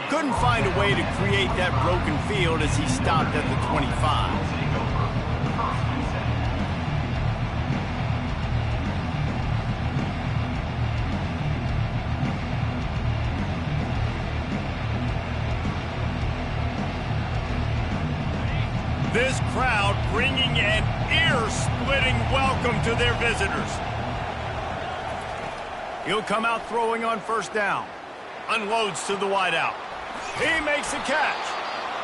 Couldn't find a way to create that broken field as he stopped at the 25. This crowd bringing an ear-splitting welcome to their visitors. He'll come out throwing on first down. Unloads to the wideout. He makes a catch.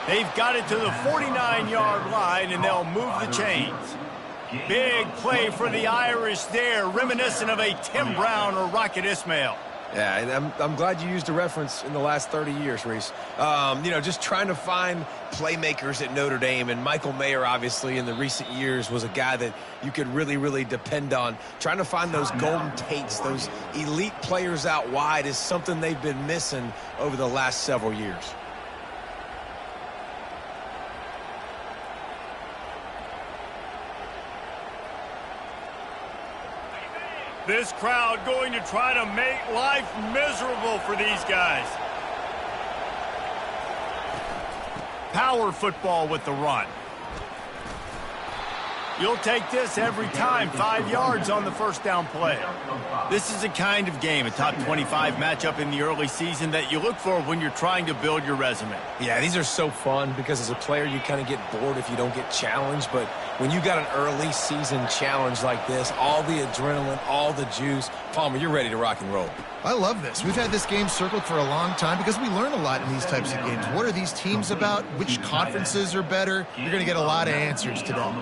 They've got it to the 49-yard line, and they'll move the chains. Big play for the Irish there, reminiscent of a Tim Brown or Rocket Ismail. Yeah, and I'm glad you used a reference in the last 30 years, Reese. Just trying to find playmakers at Notre Dame, and Michael Mayer, obviously, in the recent years was a guy that you could really, really depend on. Trying to find those Golden Tates, those elite players out wide is something they've been missing over the last several years. This crowd going to try to make life miserable for these guys. Power football with the run. You'll take this every time. 5 yards on the first down play. This is the kind of game, a top 25 matchup in the early season, that you look for when you're trying to build your resume. Yeah, these are so fun because as a player you kind of get bored if you don't get challenged, but when you got an early season challenge like this, all the adrenaline, all the juice, Palmer, you're ready to rock and roll. I love this. We've had this game circled for a long time because we learn a lot in these types of games. What are these teams about? Which conferences are better? You're going to get a lot of answers today.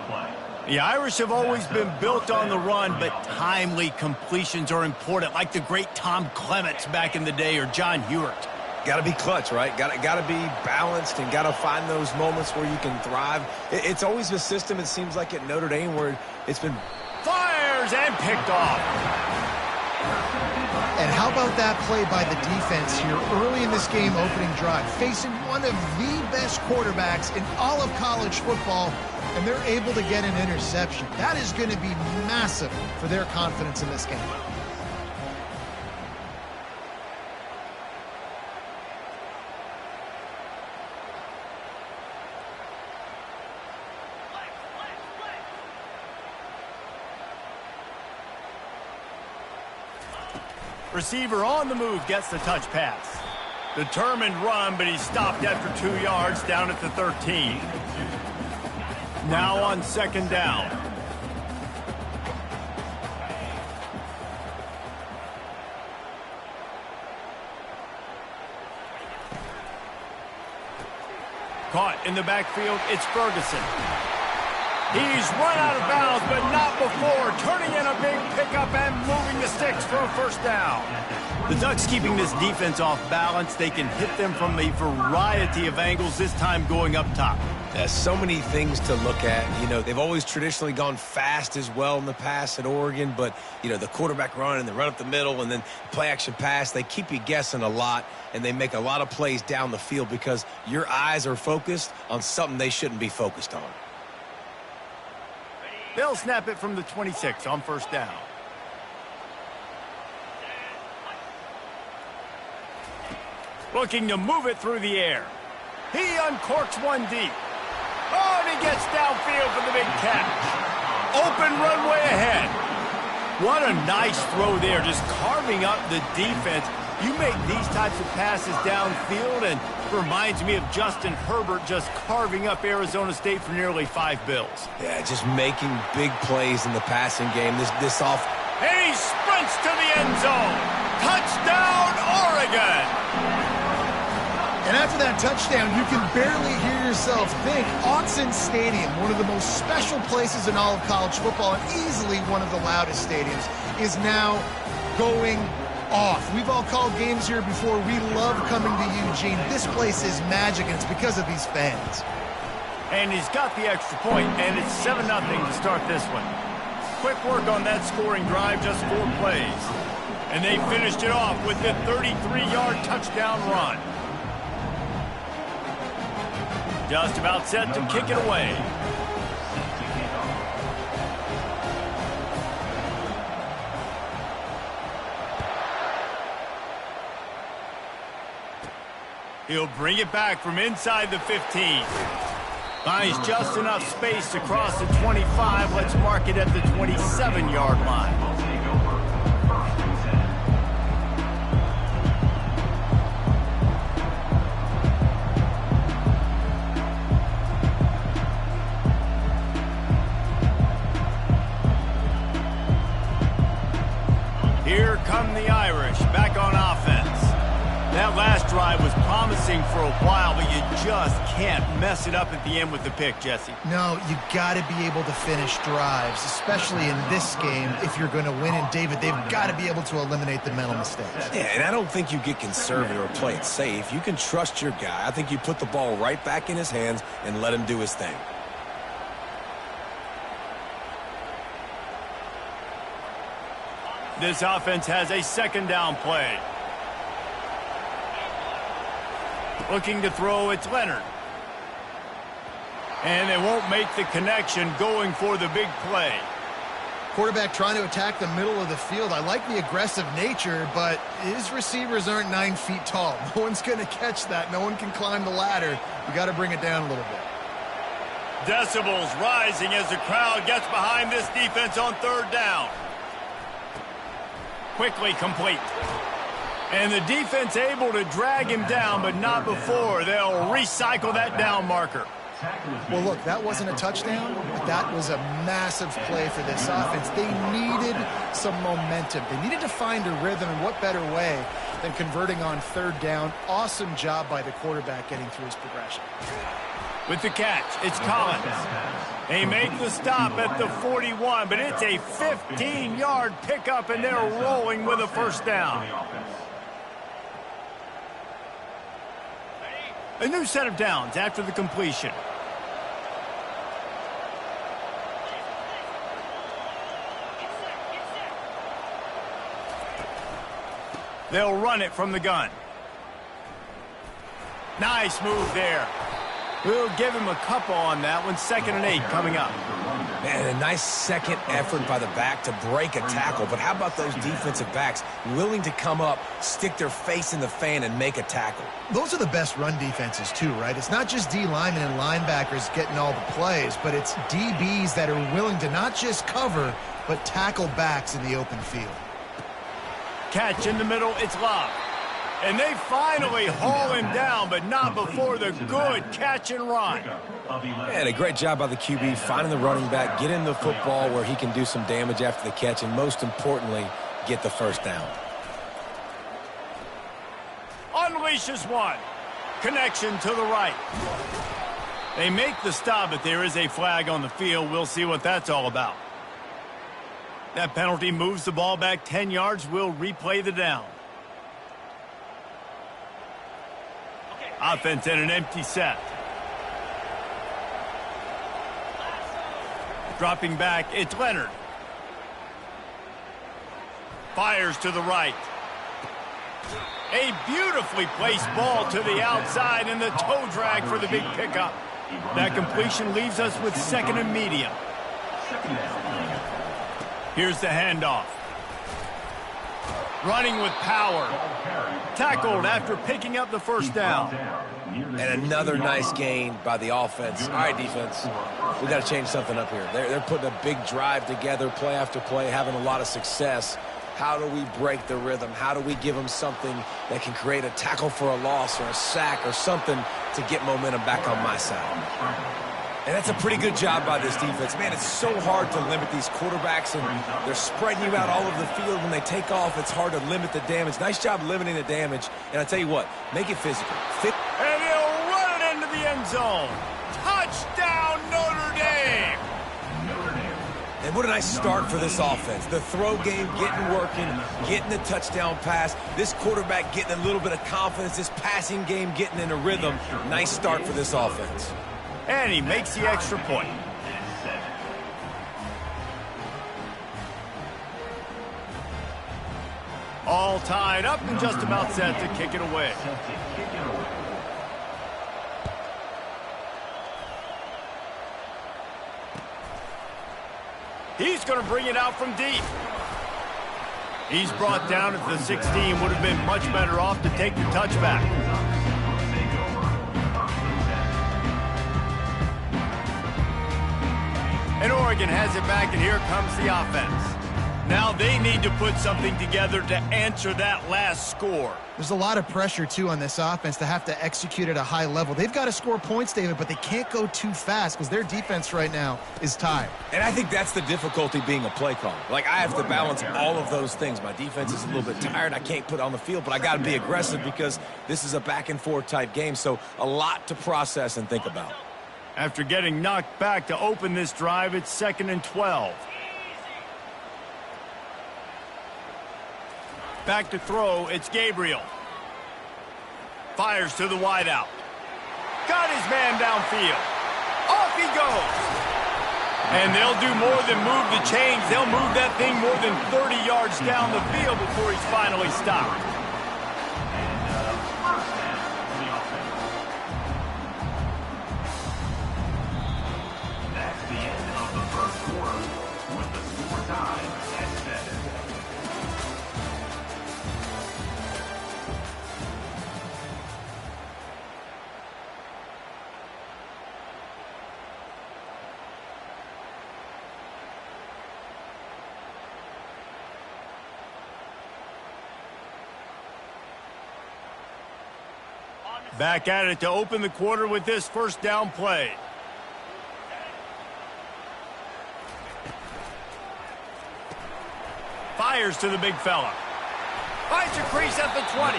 The Irish have always been built on the run, but timely completions are important, like the great Tom Clements back in the day or John Hewart. Got to be clutch, right? Got to be balanced and got to find those moments where you can thrive. It's always a system, it seems like, at Notre Dame where it's been... Fires and picked off. And how about that play by the defense here early in this game opening drive, facing one of the best quarterbacks in all of college football, and they're able to get an interception. That is going to be massive for their confidence in this game. Receiver on the move gets the touch pass. Determined run, but he stopped after 2 yards down at the 13. Now on second down. Caught in the backfield, it's Ferguson. He's run out of bounds, but not before. Turning in a big pickup and moving the sticks for a first down. The Ducks keeping this defense off balance. They can hit them from a variety of angles, this time going up top. There's so many things to look at. You know, they've always traditionally gone fast as well in the past at Oregon, but, you know, the quarterback run and the run up the middle and then play action pass, they keep you guessing a lot, and they make a lot of plays down the field because your eyes are focused on something they shouldn't be focused on. They'll snap it from the 26 on first down. Looking to move it through the air. He uncorks one deep. Oh, and he gets downfield for the big catch. Open runway ahead. What a nice throw there, just carving up the defense. You make these types of passes downfield, and it reminds me of Justin Herbert just carving up Arizona State for nearly 5 bills. Yeah, just making big plays in the passing game. This off. And he sprints to the end zone. Touchdown, Oregon! And after that touchdown, you can barely hear yourself think. Autzen Stadium, one of the most special places in all of college football and easily one of the loudest stadiums, is now going off. We've all called games here before. We love coming to Eugene. This place is magic, and it's because of these fans. And he's got the extra point, and it's 7-0 to start this one. Quick work on that scoring drive, just 4 plays. And they finished it off with the 33-yard touchdown run. Just about set to kick it away. He'll bring it back from inside the 15. Finds just enough space to cross the 25. Let's mark it at the 27-yard line. Here come the Irish, back on offense. That last drive was promising for a while, but you just can't mess it up at the end with the pick, Jesse. No, you got to be able to finish drives, especially in this game if you're going to win. And, David, they've got to be able to eliminate the mental mistakes. Yeah, and I don't think you get conservative or play it safe. You can trust your guy. I think you put the ball right back in his hands and let him do his thing. This offense has a second down play. Looking to throw, it's Leonard. And they won't make the connection, going for the big play. Quarterback trying to attack the middle of the field. I like the aggressive nature, but his receivers aren't 9 feet tall. No one's going to catch that. No one can climb the ladder. You got to bring it down a little bit. Decibels rising as the crowd gets behind this defense on third down. Quickly complete. And the defense able to drag him down, but not before. They'll recycle that down marker. Well, look, that wasn't a touchdown, but that was a massive play for this offense. They needed some momentum. They needed to find a rhythm, and what better way than converting on third down. Awesome job by the quarterback getting through his progression. With the catch, it's Collins. They make the stop at the 41, but it's a 15-yard pickup, and they're rolling with a first down. A new set of downs after the completion. They'll run it from the gun. Nice move there. We'll give him a couple on that one. 2nd and 8 coming up. Man, a nice second effort by the back to break a tackle. But how about those defensive backs willing to come up, stick their face in the fan, and make a tackle? Those are the best run defenses, too, right? It's not just D linemen and linebackers getting all the plays, but it's DBs that are willing to not just cover, but tackle backs in the open field. Catch in the middle, it's Love. And they finally haul him down, but not before the good catch and run. And a great job by the QB finding the running back, getting the football where he can do some damage after the catch, and most importantly, get the first down. Unleashes one. Connection to the right. They make the stop, but there is a flag on the field. We'll see what that's all about. That penalty moves the ball back 10 yards. We'll replay the down. Offense in an empty set. Dropping back, it's Leonard. Fires to the right. A beautifully placed ball to the outside, and the toe drag for the big pickup. That completion leaves us with 2nd and medium. Here's the handoff. Running with power. Tackled after picking up the first down. And another nice gain by the offense. All right, defense, we got to change something up here. They're putting a big drive together, play after play, having a lot of success. How do we break the rhythm? How do we give them something that can create a tackle for a loss or a sack or something to get momentum back on my side? And that's a pretty good job by this defense. Man, it's so hard to limit these quarterbacks, and they're spreading you out all over the field. When they take off, it's hard to limit the damage. Nice job limiting the damage. And I tell you what, make it physical. And he'll run it into the end zone. Touchdown, Notre Dame! And what a nice start for this offense. The throw game getting working, getting the touchdown pass. This quarterback getting a little bit of confidence. This passing game getting in a rhythm. Nice start for this offense. And he makes the extra point. All tied up and just about set to kick it away. He's going to bring it out from deep. He's brought down at the 16. Would have been much better off to take the touchback. Oregon has it back, and here comes the offense. Now they need to put something together to answer that last score. There's a lot of pressure, too, on this offense to have to execute at a high level. They've got to score points, David, but they can't go too fast because their defense right now is tired. And I think that's the difficulty being a play caller. Like, I have to balance all of those things. My defense is a little bit tired. I can't put it on the field, but I got to be aggressive because this is a back-and-forth type game, so a lot to process and think about. After getting knocked back to open this drive, it's 2nd and 12. Back to throw, it's Gabriel. Fires to the wideout. Got his man downfield. Off he goes. And they'll do more than move the chains. They'll move that thing more than 30 yards down the field before he's finally stopped. That's the end of the first quarter with the score tied at 7. Back at it to open the quarter with this first down play. Fires to the big fella. Finds a crease at the 20.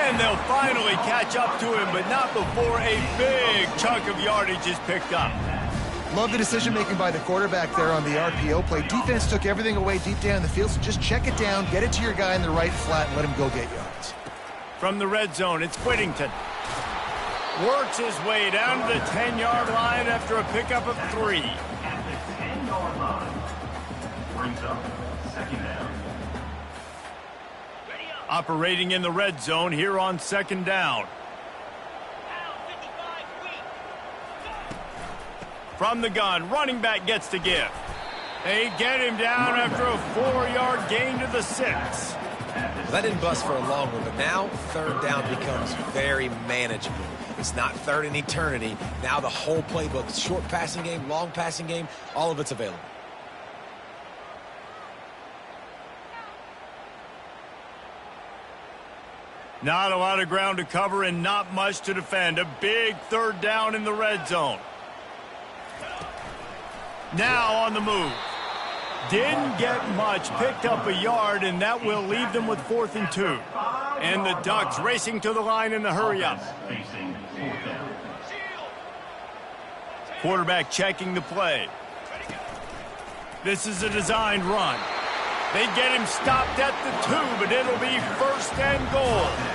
And they'll finally catch up to him, but not before a big chunk of yardage is picked up. Love the decision-making by the quarterback there on the RPO play. Defense took everything away deep down the field, so just check it down, get it to your guy in the right flat, and let him go get yards. From the red zone, it's Whittington. Works his way down to the 10-yard line after a pickup of 3. At the 10-yard line, brings up 2nd down. Operating in the red zone here on 2nd down. From the gun, running back gets to give. They get him down after a 4-yard gain to the 6. That didn't bust for a long one, but now 3rd down becomes very manageable. It's not 3rd in eternity. Now the whole playbook, short passing game, long passing game, all of it's available. Not a lot of ground to cover and not much to defend. A big 3rd down in the red zone. Now on the move. Didn't get much, picked up a yard, and that will leave them with 4th and 2. And the Ducks racing to the line in the hurry-up. Quarterback checking the play. This is a designed run. They get him stopped at the 2, but it'll be 1st and goal.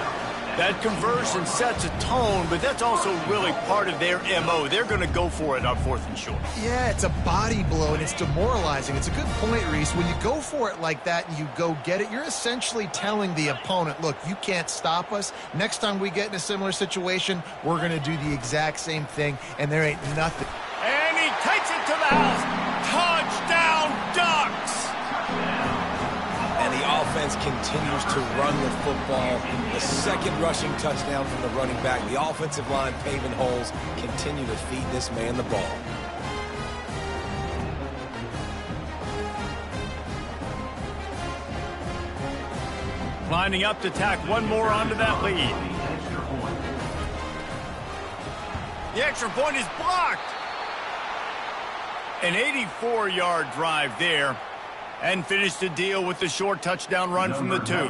That conversion sets a tone, but that's also really part of their MO. They're going to go for it on 4th and short. Yeah, it's a body blow, and it's demoralizing. It's a good point, Reese. When you go for it like that and you go get it, you're essentially telling the opponent, look, you can't stop us. Next time we get in a similar situation, we're going to do the exact same thing, and there ain't nothing. And he takes it to the house. Touchdown, Ducks! And the offense continues to run the football. The 2nd rushing touchdown from the running back. The offensive line paving holes. Continue to feed this man the ball. Lining up to tack one more onto that lead. The extra point is blocked. An 84-yard drive there. And finished the deal with the short touchdown run from the 2.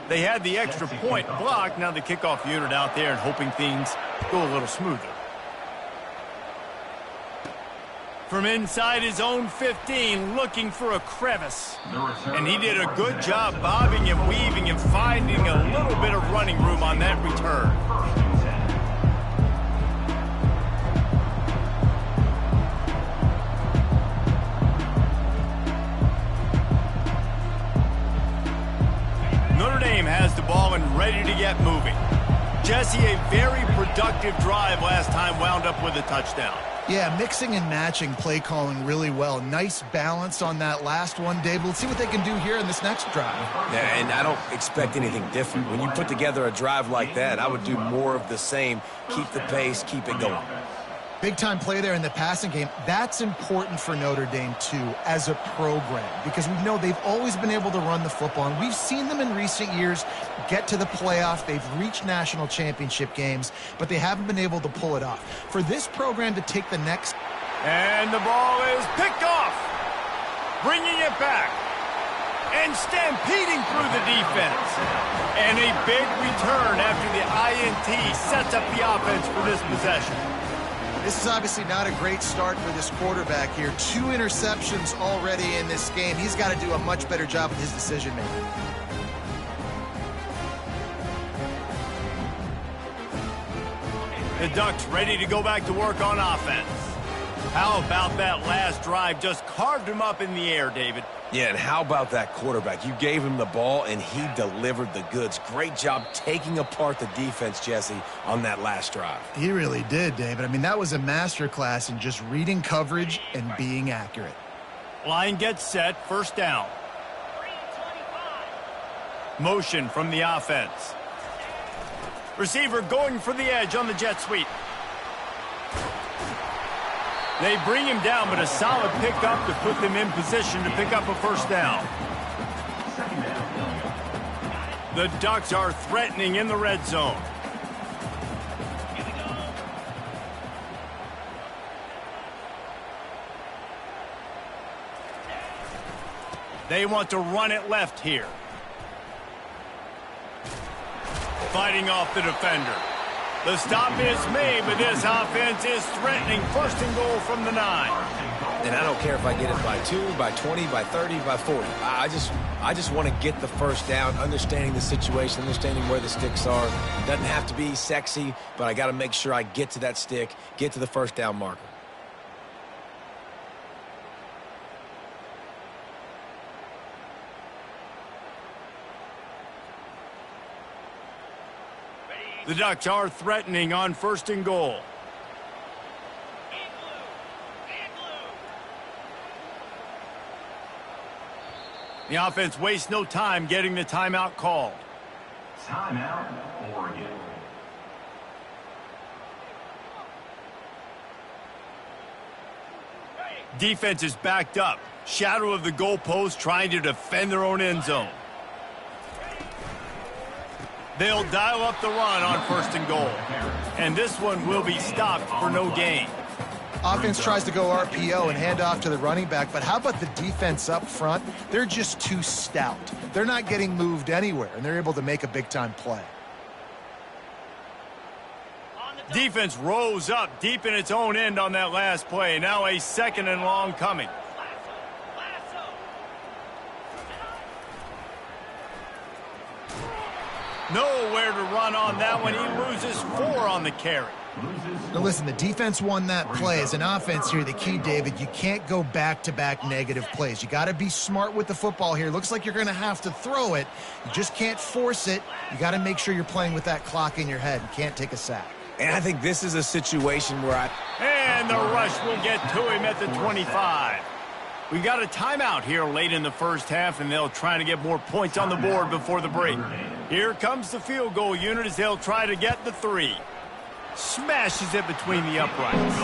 They had the extra point blocked. Now the kickoff unit out there and hoping things go a little smoother. From inside his own 15, looking for a crevice. And he did a good job bobbing and weaving and finding a little bit of running room on that return. Notre Dame has the ball and ready to get moving. Jesse, a very productive drive last time, wound up with a touchdown. Yeah, mixing and matching play calling really well. Nice balance on that last one, Dave. Let's see what they can do here in this next drive. Yeah, and I don't expect anything different. When you put together a drive like that, I would do more of the same. Keep the pace, keep it going. Big-time play there in the passing game. That's important for Notre Dame, too, as a program, because we know they've always been able to run the football, and we've seen them in recent years get to the playoff. They've reached national championship games, but they haven't been able to pull it off. For this program to take the next... And the ball is picked off. Bringing it back. And stampeding through the defense. And a big return after the INT sets up the offense for this possession. This is obviously not a great start for this quarterback here. 2 interceptions already in this game. He's got to do a much better job with his decision-making. The Ducks ready to go back to work on offense. How about that last drive? Just carved him up in the air, David. Yeah, and how about that quarterback? You gave him the ball, and he delivered the goods. Great job taking apart the defense, Jesse, on that last drive. He really did, David. I mean, that was a masterclass in just reading coverage and being accurate. Line gets set, first down. Motion from the offense. Receiver going for the edge on the jet sweep. They bring him down, but a solid pickup to put them in position to pick up a first down. The Ducks are threatening in the red zone. They want to run it left here. Fighting off the defender. The stop is made, but this offense is threatening. First and goal from the 9. And I don't care if I get it by 2, by 20, by 30, by 40. I just want to get the first down, understanding the situation, understanding where the sticks are. Doesn't have to be sexy, but I got to make sure I get to that stick, get to the first down marker. The Ducks are threatening on first and goal. The offense wastes no time getting the timeout called. Timeout, Oregon. Defense is backed up. Shadow of the goalpost trying to defend their own end zone. They'll dial up the run on first and goal. And this one will be stopped for no gain. Offense tries to go RPO and hand off to the running back, but how about the defense up front? They're just too stout. They're not getting moved anywhere, and they're able to make a big-time play. Defense rose up deep in its own end on that last play. Now a second and long coming. Nowhere to run on that one. He loses 4 on the carry. Now listen, the defense won that play. As an offense here, the key, David, you can't go back-to-back negative plays. You got to be smart with the football here. Looks like you're going to have to throw it. You just can't force it. You got to make sure you're playing with that clock in your head. You can't take a sack. And I think this is a situation where And the rush will get to him at the 25. We got a timeout here late in the first half, and they'll try to get more points on the board before the break. Here comes the field goal unit as they'll try to get the 3. Smashes it between the uprights.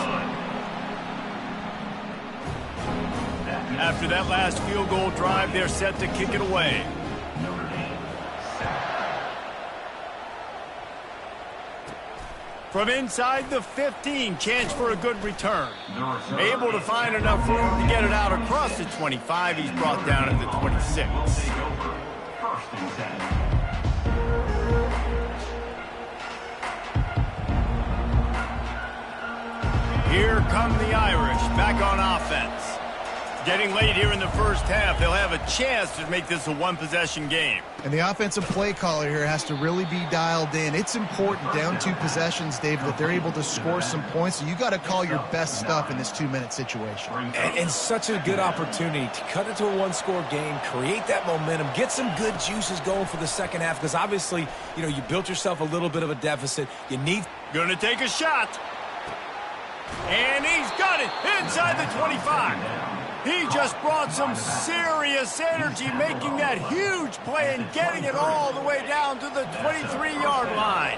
After that last field goal drive, they're set to kick it away. From inside the 15, chance for a good return. Able to find enough room to get it out across the 25. He's brought down at the 26. First and 10. Here come the Irish, back on offense. Getting late here in the first half, they'll have a chance to make this a one-possession game. And the offensive play caller here has to really be dialed in. It's important, down 2 possessions, David, that they're able to score some points. So you got to call your best stuff in this 2-minute situation. And such a good opportunity to cut it to a 1-score game, create that momentum, get some good juices going for the second half, because obviously, you built yourself a little bit of a deficit. You need... Gonna take a shot. And he's got it inside the 25. He just brought some serious energy, making that huge play and getting it all the way down to the 23-yard line.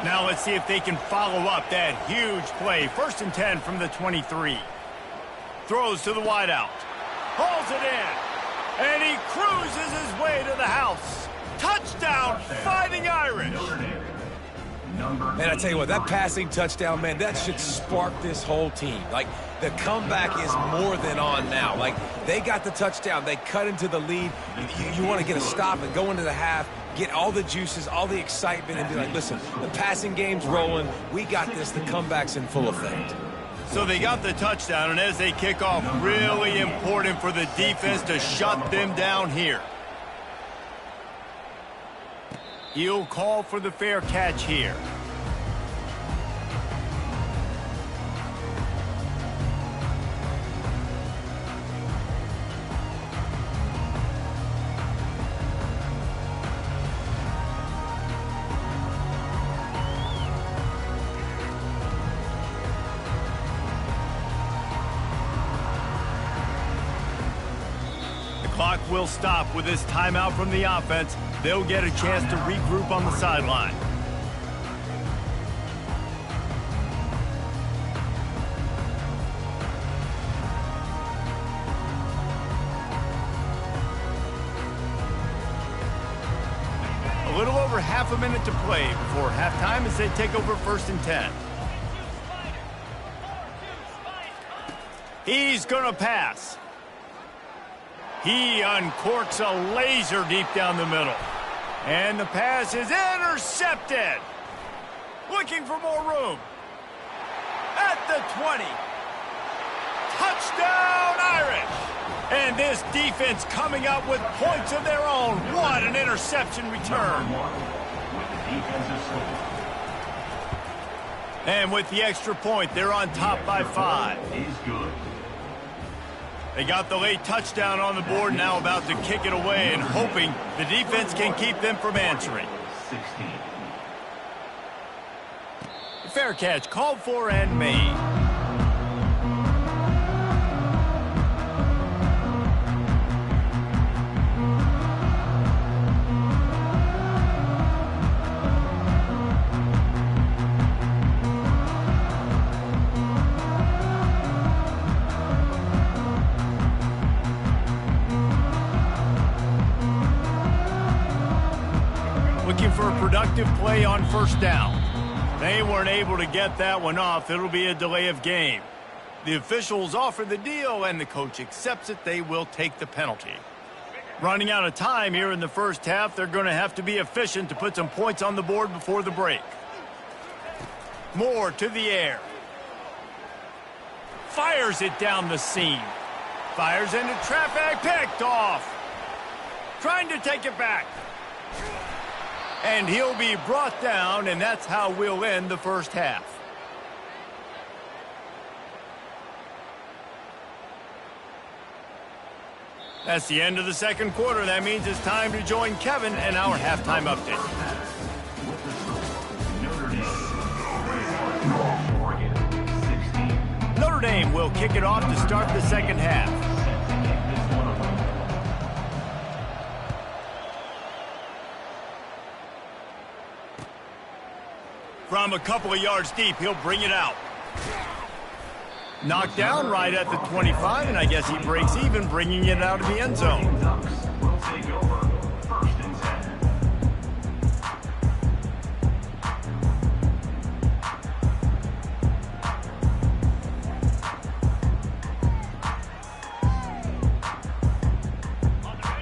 Now let's see if they can follow up that huge play. 1st and 10 from the 23. Throws to the wideout. Hauls it in. And he cruises his way to the house. Touchdown, Fighting Irish. Man, I tell you what, that passing touchdown, man, that should spark this whole team. Like, the comeback is more than on now. Like, they got the touchdown. They cut into the lead. You want to get a stop and go into the half, get all the juices, all the excitement, and be like, listen, the passing game's rolling. We got this. The comeback's in full effect. So they got the touchdown, and as they kick off, really important for the defense to shut them down here. He'll call for the fair catch here. Clock will stop with this timeout from the offense. They'll get a chance to regroup on the sideline. A little over half a minute to play before halftime as they take over 1st and 10. He's going to pass. He uncorks a laser deep down the middle. And the pass is intercepted. Looking for more room. At the 20. Touchdown, Irish. And this defense coming up with points of their own. What an interception return. And with the extra point, they're on top by 5. They got the late touchdown on the board, now about to kick it away and hoping the defense can keep them from answering. Fair catch called for and made. Looking for a productive play on 1st down. They weren't able to get that one off. It'll be a delay of game. The officials offer the deal, and the coach accepts it. They will take the penalty. Running out of time here in the 1st half, they're going to have to be efficient to put some points on the board before the break. Moore to the air. Fires it down the seam. Fires into traffic, picked off. Trying to take it back. And he'll be brought down, and that's how we'll end the 1st half. That's the end of the 2nd quarter. That means it's time to join Kevin and our halftime update. Notre Dame will kick it off to start the 2nd half. From a couple of yards deep, he'll bring it out. Knocked down right at the 25, and I guess he breaks even, bringing it out of the end zone.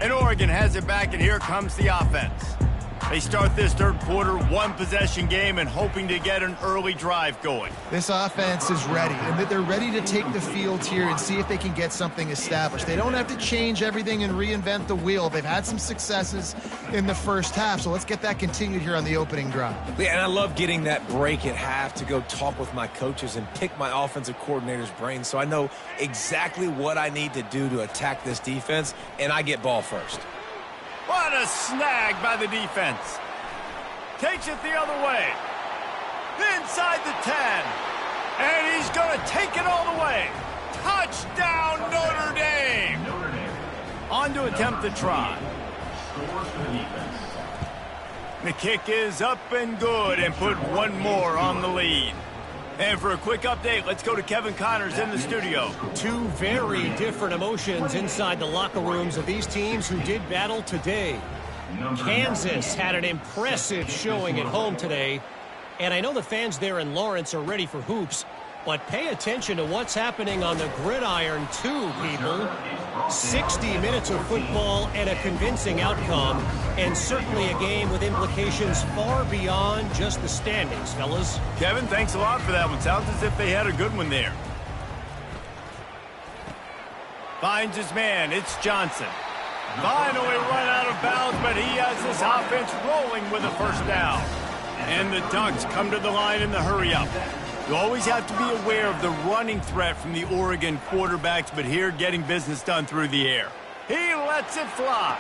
And Oregon has it back, and here comes the offense. They start this 3rd quarter, 1-possession game, and hoping to get an early drive going. This offense is ready, and they're ready to take the field here and see if they can get something established. They don't have to change everything and reinvent the wheel. They've had some successes in the 1st half, so let's get that continued here on the opening drive. Yeah, and I love getting that break at half to go talk with my coaches and pick my offensive coordinator's brain so I know exactly what I need to do to attack this defense, and I get ball first. What a snag by the defense. Takes it the other way. Inside the 10. And he's going to take it all the way. Touchdown, Notre Dame. On to attempt the try. The kick is up and good and put one more on the lead. And for a quick update, let's go to Kevin Connors in the studio. Two very different emotions inside the locker rooms of these teams who did battle today. Kansas had an impressive showing at home today, and I know the fans there in Lawrence are ready for hoops, but pay attention to what's happening on the gridiron too, people. 60 minutes of football and a convincing outcome, and certainly a game with implications far beyond just the standings, fellas. Kevin, thanks a lot for that one. Sounds as if they had a good one there. Finds his man. It's Johnson. Finally run out of bounds, but he has this offense rolling with a first down. And the Ducks come to the line in the hurry-up. You always have to be aware of the running threat from the Oregon quarterbacks, but here getting business done through the air. He lets it fly.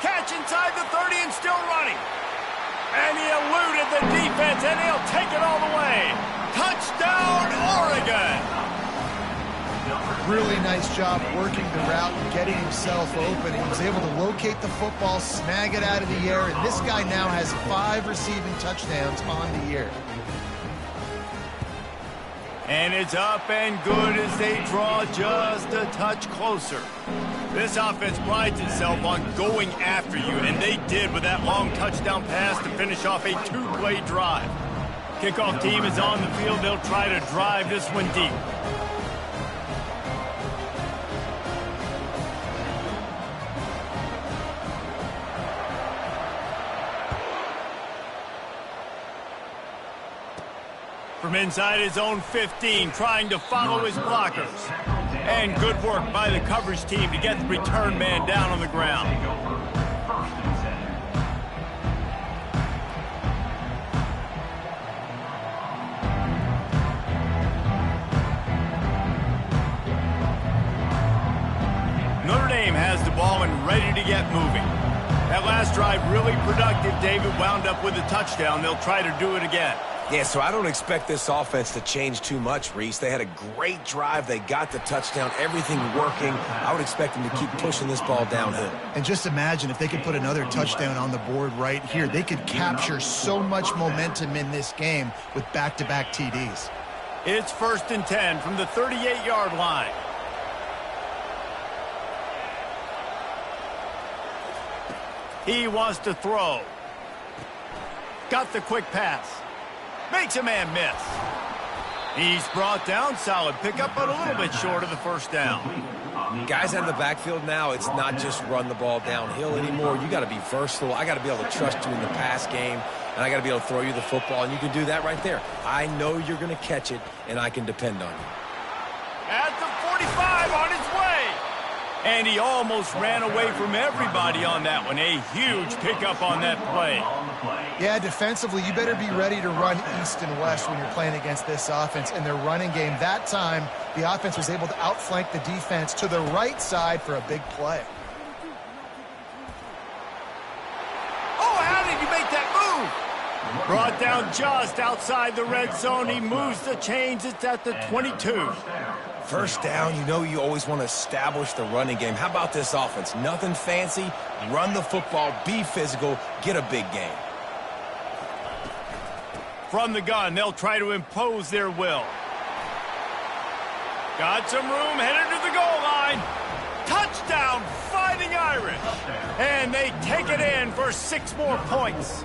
Catch inside the 30 and still running. And he eluded the defense, and he'll take it all the way. Touchdown, Oregon! Really nice job working the route and getting himself open. He was able to locate the football, snag it out of the air, and this guy now has 5 receiving touchdowns on the year. And it's up and good as they draw just a touch closer. This offense prides itself on going after you, and they did with that long touchdown pass to finish off a 2-play drive. Kickoff team is on the field. They'll try to drive this one deep. From inside his own 15, trying to follow his blockers. And good work by the coverage team to get the return man down on the ground. Notre Dame has the ball and ready to get moving. That last drive really productive. David wound up with a touchdown. They'll try to do it again. Yeah, so I don't expect this offense to change too much, Reese. They had a great drive. They got the touchdown, everything working. I would expect them to keep pushing this ball downhill. And just imagine if they could put another touchdown on the board right here. They could capture so much momentum in this game with back-to-back TDs. It's 1st and 10 from the 38-yard line. He wants to throw. Got the quick pass. Makes a man miss. He's brought down. Solid pickup, but a little bit short of the first down. Guys out in the backfield now, it's not just run the ball downhill anymore. You got to be versatile. I got to be able to trust you in the pass game, and I got to be able to throw you the football, and you can do that right there. I know you're going to catch it, and I can depend on you. At the 45 on his way. And he almost ran away from everybody on that one. A huge pickup on that play. Yeah, defensively, you better be ready to run east and west when you're playing against this offense. In their running game, that time, the offense was able to outflank the defense to the right side for a big play. Oh, how did you make that move? Brought down just outside the red zone. He moves the chains. It's at the 22. First down, you know you always want to establish the running game. How about this offense? Nothing fancy. Run the football, be physical, get a big gain. From the gun, they'll try to impose their will. Got some room, headed to the goal line. Touchdown, Fighting Irish. And they take it in for 6 more points.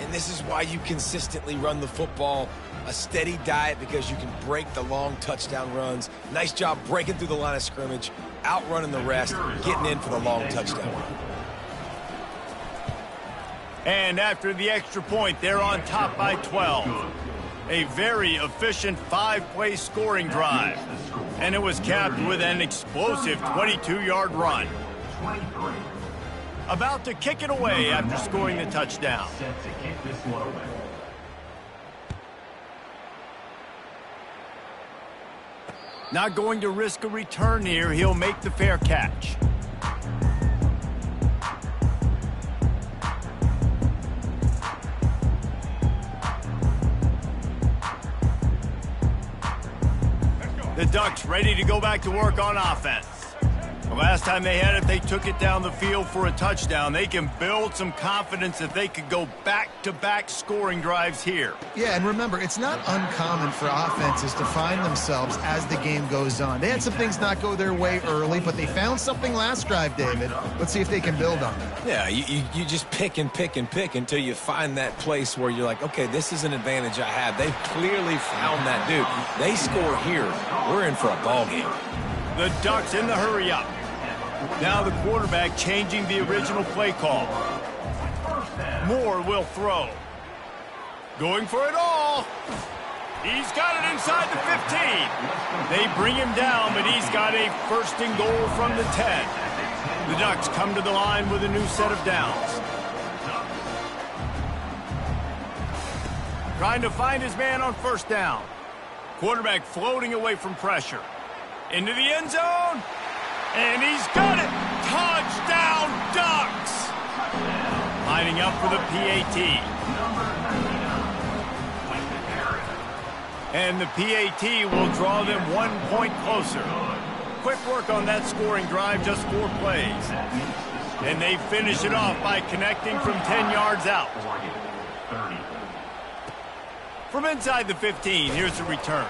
And this is why you consistently run the football. A steady diet because you can break the long touchdown runs. Nice job breaking through the line of scrimmage, outrunning the rest, getting in for the long touchdown run. And after the extra point, they're on top by 12. A very efficient 5-play scoring drive. And it was capped with an explosive 22-yard run. About to kick it away after scoring the touchdown. Not going to risk a return here. He'll make the fair catch. The Ducks ready to go back to work on offense. Last time they had it, they took it down the field for a touchdown. They can build some confidence that they could go back-to-back scoring drives here. Yeah, and remember, it's not uncommon for offenses to find themselves as the game goes on. They had some things not go their way early, but they found something last drive, David. Let's see if they can build on that. Yeah, you just pick and pick and pick until you find that place where you're like, okay, this is an advantage I have. They've clearly found that, dude. They score here. We're in for a ball game. The Ducks in the hurry-up. Now the quarterback changing the original play call. Moore will throw. Going for it all. He's got it inside the 15. They bring him down, but he's got a first and goal from the 10. The Ducks come to the line with a new set of downs. Trying to find his man on first down. Quarterback floating away from pressure. Into the end zone. And he's got it! Touchdown, Ducks! Lining up for the PAT. And the PAT will draw them 1 point closer. Quick work on that scoring drive, just 4 plays. And they finish it off by connecting from 10 yards out. From inside the 15, here's the return.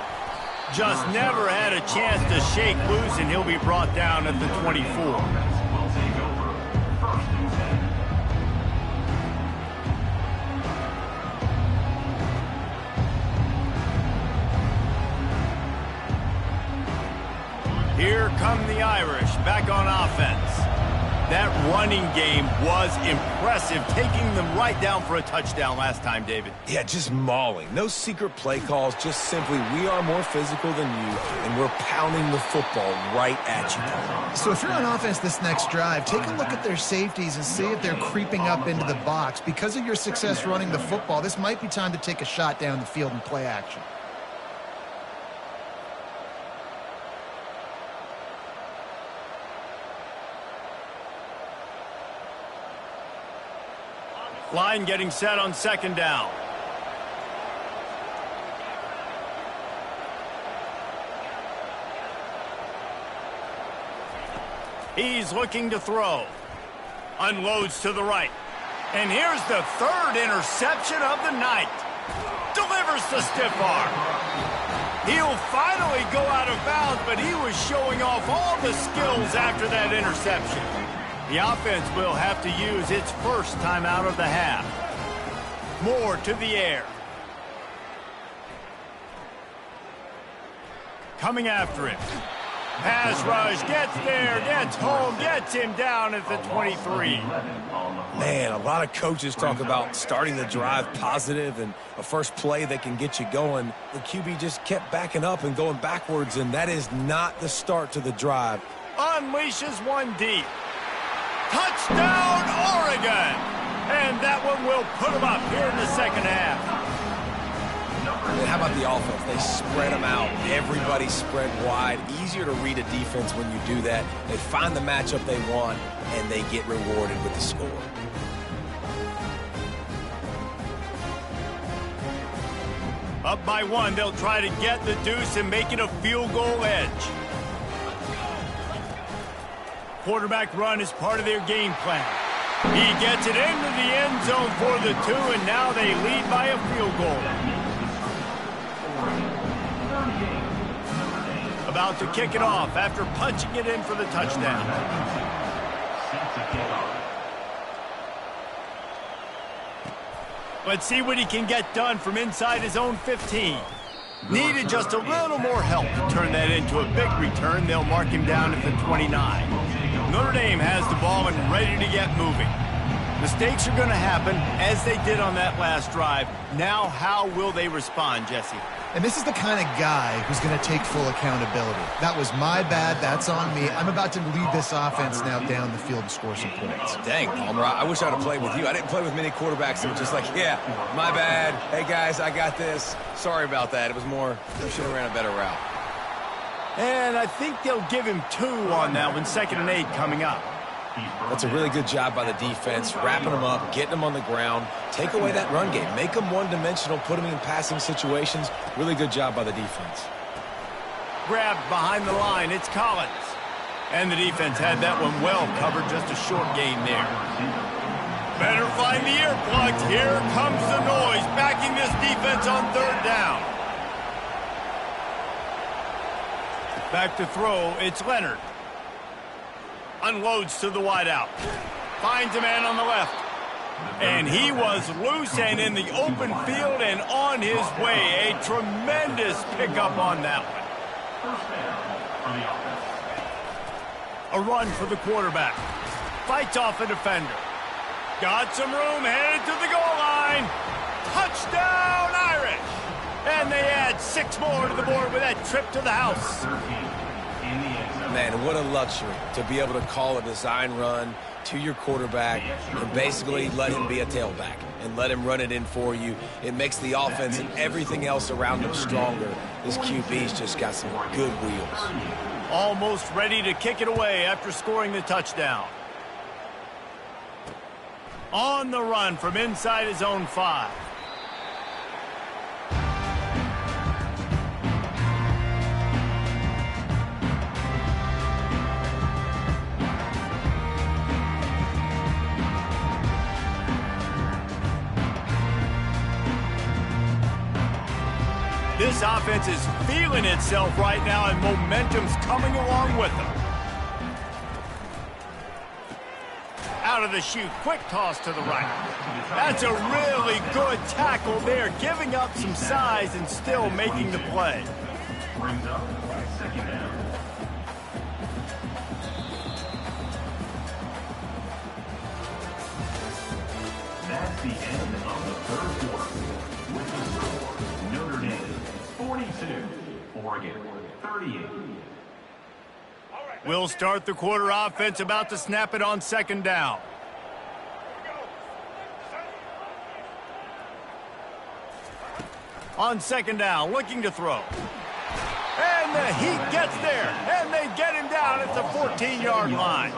Just never had a chance to shake loose, and he'll be brought down at the 24. Here come the Irish back on offense. That running game was impressive, taking them right down for a touchdown last time, David. Yeah, just mauling. No secret play calls, just simply we are more physical than you, and we're pounding the football right at you. So if you're on offense this next drive, take a look at their safeties and see if they're creeping up into the box. Because of your success running the football, this might be time to take a shot down the field and play action. Line getting set on second down. He's looking to throw. Unloads to the right. And here's the third interception of the night. Delivers the stiff arm. He'll finally go out of bounds, but he was showing off all the skills after that interception. The offense will have to use its first time out of the half. Moore to the air. Coming after him. Pass rush, gets there, gets home, gets him down at the 23. Man, a lot of coaches talk about starting the drive positive and a first play that can get you going. The QB just kept backing up and going backwards, and that is not the start to the drive. Unleashes one deep. Touchdown, Oregon! And that one will put them up here in the second half. And how about the offense? They spread them out. Everybody spread wide. Easier to read a defense when you do that. They find the matchup they want, and they get rewarded with the score. Up by 1, they'll try to get the deuce and make it a field goal edge. Quarterback run is part of their game plan. He gets it into the end zone for the 2, and now they lead by a field goal. About to kick it off after punching it in for the touchdown. Let's see what he can get done from inside his own 15. Needed just a little more help to turn that into a big return. They'll mark him down at the 29. Notre Dame has the ball and ready to get moving. Mistakes are going to happen, as they did on that last drive. Now, how will they respond, Jesse? And this is the kind of guy who's going to take full accountability. That was my bad. That's on me. I'm about to lead this offense now down the field and score some points. Dang, Palmer, I wish I would have played with you. I didn't play with many quarterbacks that were just like, yeah, my bad. Hey, guys, I got this. Sorry about that. It was more, you should have ran a better route. And I think they'll give him 2 on that one. 2nd and 8 coming up. That's a really good job by the defense, wrapping them up, getting them on the ground. Take away that run game. Make them one-dimensional, put them in passing situations. Really good job by the defense. Grabbed behind the line. It's Collins. And the defense had that one well covered, just a short gain there. Better find the earplugs. Here comes the noise, backing this defense on third down. Back to throw, it's Leonard. Unloads to the wideout. Finds a man on the left. And he was loose and in the open field and on his way. A tremendous pickup on that one. First down for the offense. A run for the quarterback. Fights off a defender. Got some room, headed to the goal line. Touchdown, Irish! And they add 6 more to the board with that trip to the house. 13 in the end zone. Man, what a luxury to be able to call a design run to your quarterback and basically let him be a tailback and let him run it in for you. It makes the offense and everything else around him stronger. This QB's just got some good wheels. Almost ready to kick it away after scoring the touchdown. On the run from inside his own 5. This offense is feeling itself right now, and momentum's coming along with them. Out of the chute, quick toss to the right. That's a really good tackle there, giving up some size and still making the play. Brings up second down. That's the end of the third quarter. With the score, Notre Dame 42, Oregon 38. We'll start the quarter offense, about to snap it on second down. On second down, looking to throw. And the Heat gets there, and they get him down at the 14-yard line.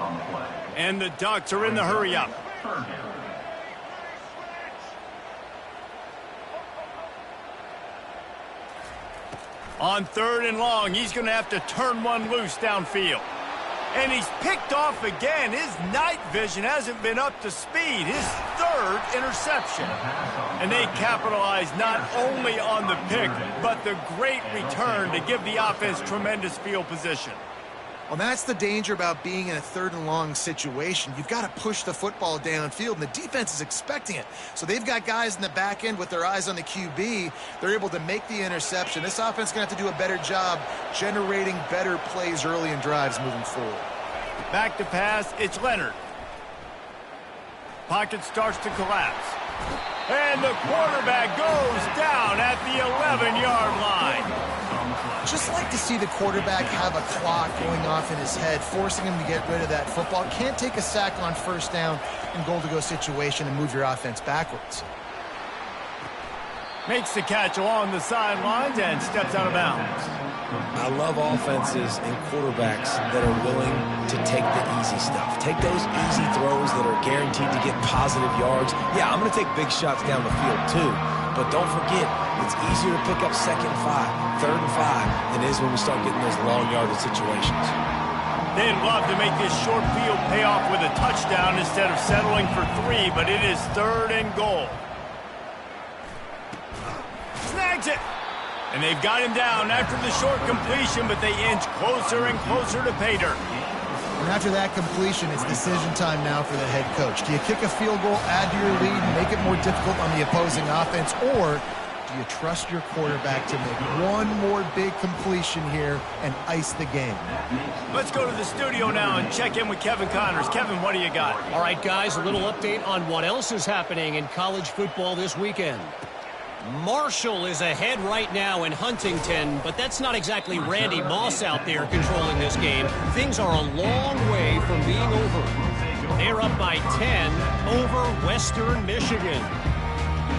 And the Ducks are in the hurry-up. Third down. On third and long, he's going to have to turn one loose downfield. And he's picked off again. His night vision hasn't been up to speed. His third interception. And they capitalize not only on the pick, but the great return to give the offense tremendous field position. Well, that's the danger about being in a third and long situation. You've got to push the football downfield, and the defense is expecting it. So they've got guys in the back end with their eyes on the QB. They're able to make the interception. This offense is going to have to do a better job generating better plays early in drives moving forward. Back to pass, it's Leonard. Pocket starts to collapse. And the quarterback goes down at the 11-yard line. Just like to see the quarterback have a clock going off in his head, forcing him to get rid of that football. Can't take a sack on first down in goal-to-go situation and move your offense backwards. Makes the catch along the sidelines and steps out of bounds. I love offenses and quarterbacks that are willing to take the easy stuff. Take those easy throws that are guaranteed to get positive yards. Yeah, I'm going to take big shots down the field too. But don't forget, it's easier to pick up second and 5, third and 5 than it is when we start getting those long yardage situations. They'd love to make this short field pay off with a touchdown instead of settling for 3, but it is third and goal. Snags it! And they've got him down after the short completion, but they inch closer and closer to pay dirt. And after that completion, it's decision time now for the head coach. Do you kick a field goal, add to your lead, make it more difficult on the opposing offense, or do you trust your quarterback to make one more big completion here and ice the game? Let's go to the studio now and check in with Kevin Connors. Kevin, what do you got? All right, guys, a little update on what else is happening in college football this weekend. Marshall is ahead right now in Huntington, but that's not exactly Randy Moss out there controlling this game. Things are a long way from being over. They're up by 10 over Western Michigan.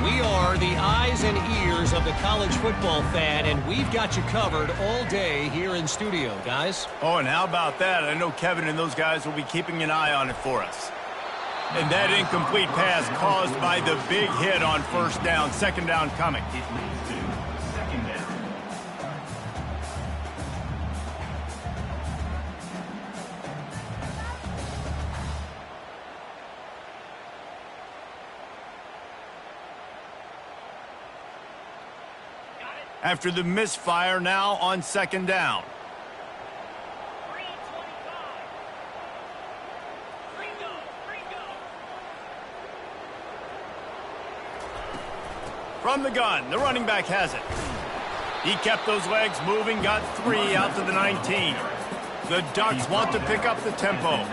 We are the eyes and ears of the college football fan, and we've got you covered all day here in studio, guys. Oh, and how about that? I know Kevin and those guys will be keeping an eye on it for us. And that incomplete pass caused by the big hit on first down. Second down coming. It leads to second down. After the misfire, now on second down. From the gun, the running back has it. He kept those legs moving, got 3 out to the 19. The Ducks want to pick up the tempo.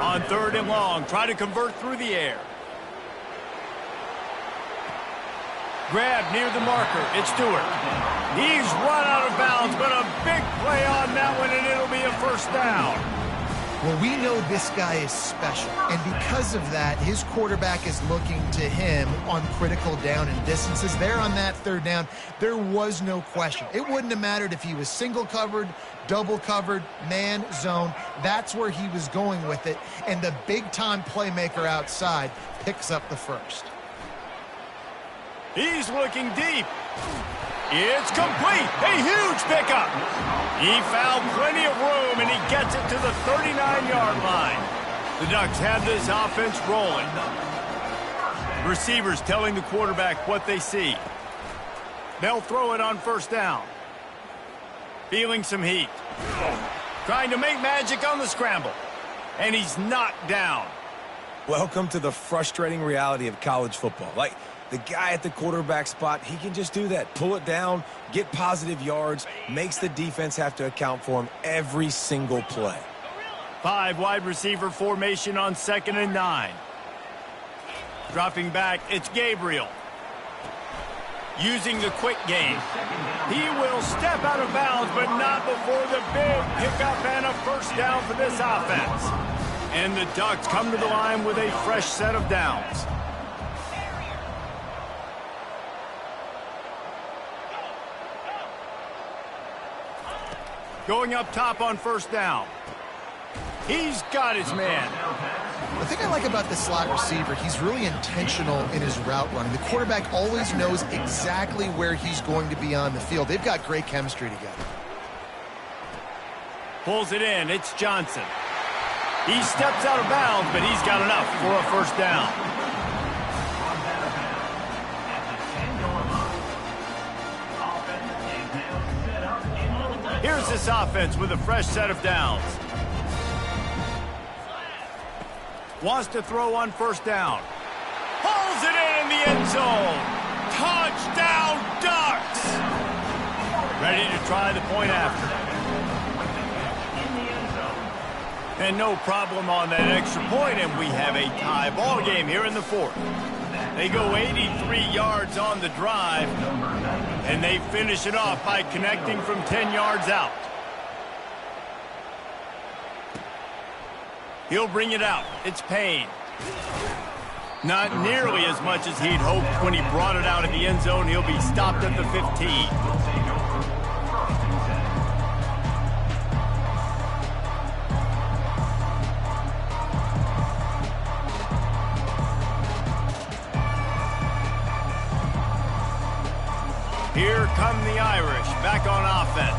On third and long, try to convert through the air. Grab near the marker, it's Stewart. He's run out of bounds, but a big play on that one, and it'll be a first down. Well, we know this guy is special, and because of that, his quarterback is looking to him on critical down and distances. There on that third down, there was no question. It wouldn't have mattered if he was single covered, double covered, man, zone. That's where he was going with it, and the big-time playmaker outside picks up the first. He's looking deep. It's complete. A huge pickup. He found plenty of room, and he gets it to the 39-yard line. The Ducks have this offense rolling. Receivers telling the quarterback what they see. They'll throw it on first down. Feeling some heat. Trying to make magic on the scramble. And he's knocked down. Welcome to the frustrating reality of college football. Like, the guy at the quarterback spot, he can just do that. Pull it down, get positive yards, makes the defense have to account for him every single play. 5 wide receiver formation on 2nd and 9. Dropping back, it's Gabriel. Using the quick game. He will step out of bounds, but not before the big pickup and a first down for this offense. And the Ducks come to the line with a fresh set of downs. Going up top on first down. He's got his man. The thing I like about the slot receiver, he's really intentional in his route running. The quarterback always knows exactly where he's going to be on the field. They've got great chemistry together. Pulls it in. It's Johnson. He steps out of bounds, but he's got enough for a first down. Here's this offense with a fresh set of downs. Wants to throw on first down. Pulls it in the end zone. Touchdown, Ducks! Ready to try the point after. And no problem on that extra point, and we have a tie ball game here in the 4th. They go 83 yards on the drive, and they finish it off by connecting from 10 yards out. He'll bring it out. It's Payne. Not nearly as much as he'd hoped when he brought it out in the end zone. He'll be stopped at the 15. Here come the Irish, back on offense.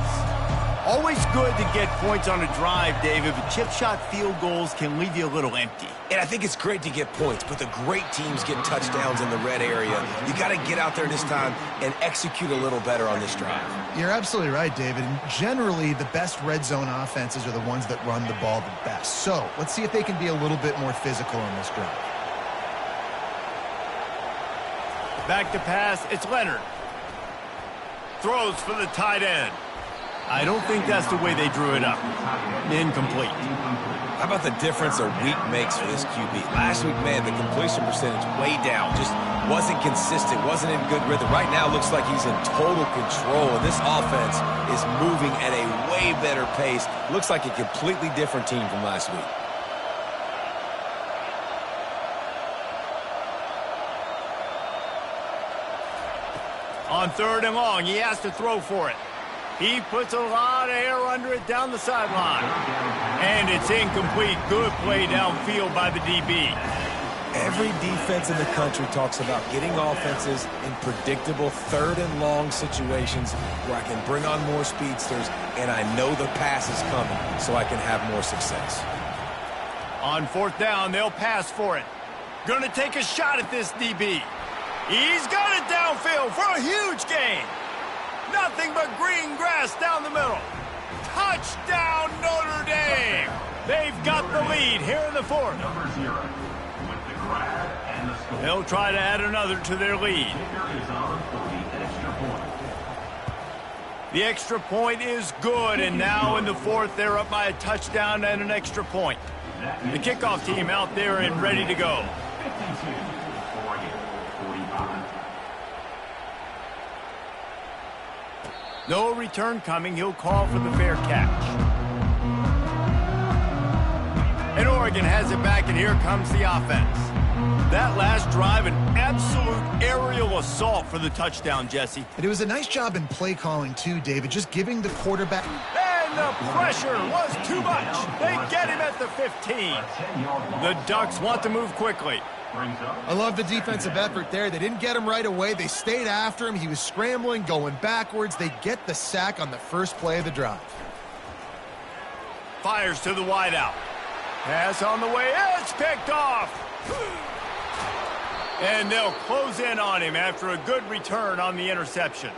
Always good to get points on a drive, David, but chip shot field goals can leave you a little empty. And I think it's great to get points, but the great teams get touchdowns in the red area. You got to get out there this time and execute a little better on this drive. You're absolutely right, David. And generally, the best red zone offenses are the ones that run the ball the best. So let's see if they can be a little bit more physical on this drive. Back to pass, it's Leonard. Throws for the tight end. I don't think that's the way they drew it up. Incomplete. How about the difference a week makes for this QB? Last week, man, the completion percentage way down. Just wasn't consistent, wasn't in good rhythm. Right now, looks like he's in total control, and this offense is moving at a way better pace. Looks like a completely different team from last week. On 3rd and long, he has to throw for it. He puts a lot of air under it down the sideline. And it's incomplete. Good play downfield by the DB. Every defense in the country talks about getting offenses in predictable 3rd and long situations where I can bring on more speedsters and I know the pass is coming so I can have more success. On 4th down, they'll pass for it. Gonna take a shot at this DB. He's got it downfield. downfield for a huge gain. Nothing but green grass down the middle. Touchdown, Notre Dame. They've got the lead here in the fourth. Number 0 with the grab and the score. They'll try to add another to their lead. Kicker is on for the extra point. The extra point is good, and now in the fourth, they're up by a touchdown and an extra point. The kickoff team out there and ready to go. 52, Oregon, 45. No return coming. He'll call for the fair catch. And Oregon has it back, and here comes the offense. That last drive, an absolute aerial assault for the touchdown, Jesse. And it was a nice job in play calling, too, David, just giving the quarterback. And the pressure was too much. They get him at the 15. The Ducks want to move quickly. I love the defensive effort there. They didn't get him right away. They stayed after him. He was scrambling, going backwards. They get the sack on the first play of the drive. Fires to the wideout. Pass on the way. It's picked off. And they'll close in on him after a good return on the interception.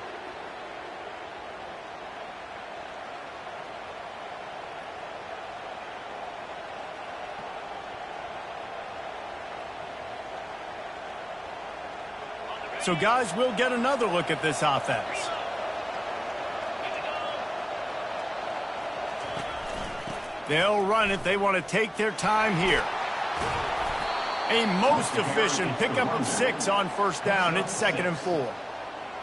So, guys, we'll get another look at this offense. They'll run it. They want to take their time here. A most efficient pickup of 6 on first down. It's 2nd and 4.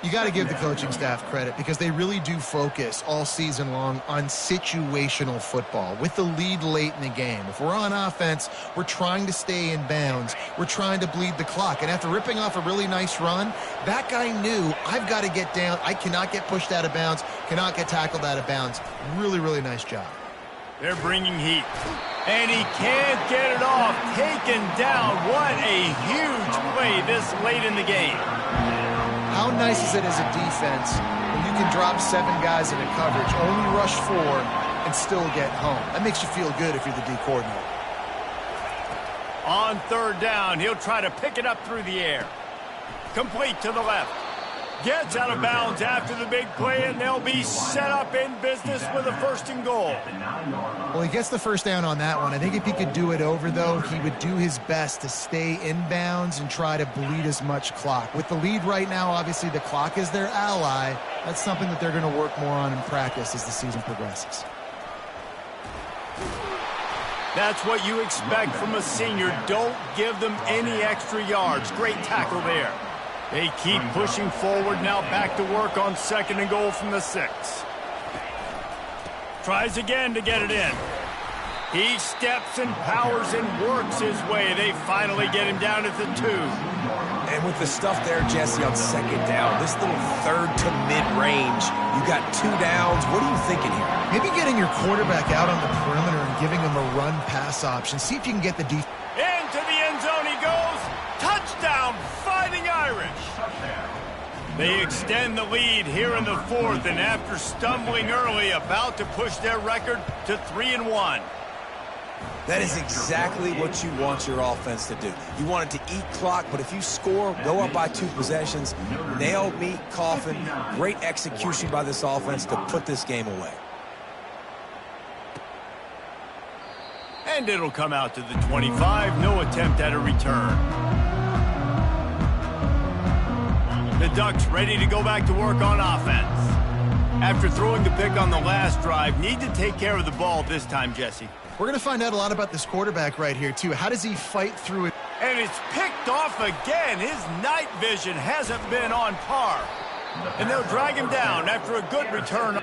You got to give the coaching staff credit because they really do focus all season long on situational football with the lead late in the game. If we're on offense, we're trying to stay in bounds. We're trying to bleed the clock. And after ripping off a really nice run, that guy knew, I've got to get down. I cannot get pushed out of bounds, cannot get tackled out of bounds. Really, really nice job. They're bringing heat. And he can't get it off. Taken down. What a huge play this late in the game. How nice is it as a defense when you can drop 7 guys into coverage, only rush 4, and still get home? That makes you feel good if you're the D coordinator. On third down, he'll try to pick it up through the air. Complete to the left. Gets out of bounds after the big play, and they'll be set up in business with a 1st and goal. Well, he gets the first down on that one. I think if he could do it over, though, he would do his best to stay in bounds and try to bleed as much clock. With the lead right now, obviously the clock is their ally. That's something that they're going to work more on in practice as the season progresses. That's what you expect from a senior. Don't give them any extra yards. Great tackle there. They keep pushing forward, now back to work on 2nd and goal from the 6. Tries again to get it in. He steps and powers and works his way. They finally get him down at the 2. And with the stuff there, Jesse, on 2nd down, this little 3rd to mid-range, you got 2 downs. What are you thinking here? Maybe getting your quarterback out on the perimeter and giving him a run-pass option. See if you can get the defense. Into the end zone he goes. Touchdown, Fighting Irish. They extend the lead here in the 4th, and after stumbling early, about to push their record to 3-1. That is exactly what you want your offense to do. You want it to eat clock, but if you score, go up by 2 possessions, nail meat, coffin, great execution by this offense to put this game away. And it'll come out to the 25. No attempt at a return. The Ducks ready to go back to work on offense. After throwing the pick on the last drive, need to take care of the ball this time, Jesse. We're going to find out a lot about this quarterback right here, too. How does he fight through it? And it's picked off again. His night vision hasn't been on par. And they'll drag him down after a good return.